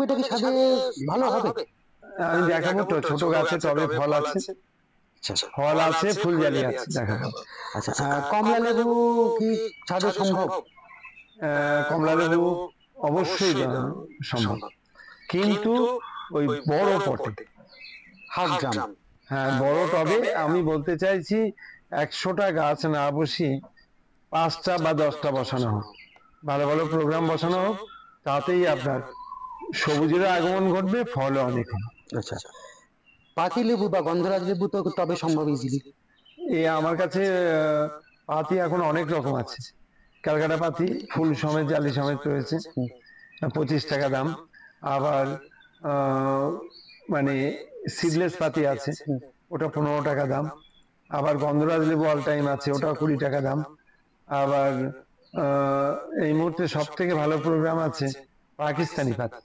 ওইটা কি স্বাদে ভালো হবে? আমি দেখাবো তো, ছোট গাছে টবে ফল আছে, আচ্ছা ফল আছে, ফুলজালি আছে, দেখাবো। আচ্ছা, কমলা লেবু কি স্বাদে সম্ভব? কমলা লেবু অবশ্যই সম্ভব, কিন্তু ওই বড় পটে, হাফ ড্রাম। হ্যাঁ বড় টবে। আমি বলতে চাইছি 100টা গাছ না বসিয়ে 5টা বা 10টা বসানো হোক, ভালো ভালো প্রোগ্রাম বসানো হোক, তাতেই আপনার সবুজের আগমন ঘটবে, ফলও অনেক হবে। আচ্ছা, পাতি লেবু বা গন্ধরাজ লেবু তো টবে সম্ভব ইজিলি? আমার কাছে পাতি এখন অনেক রকম আছে। ক্যালকাটা পাতি ফুল সমেত জালি সমেত রয়েছে, 25 টাকা দাম। আবার মানে সিডলেস পাতি আছে, ওটা 15 টাকা দাম। আবার গন্ধরাজ লেবু অল টাইম আছে, ওটা 20 টাকা দাম। আবার এই মুহূর্তে সব থেকে ভালো প্রোগ্রাম আছে পাকিস্তানি পাতি,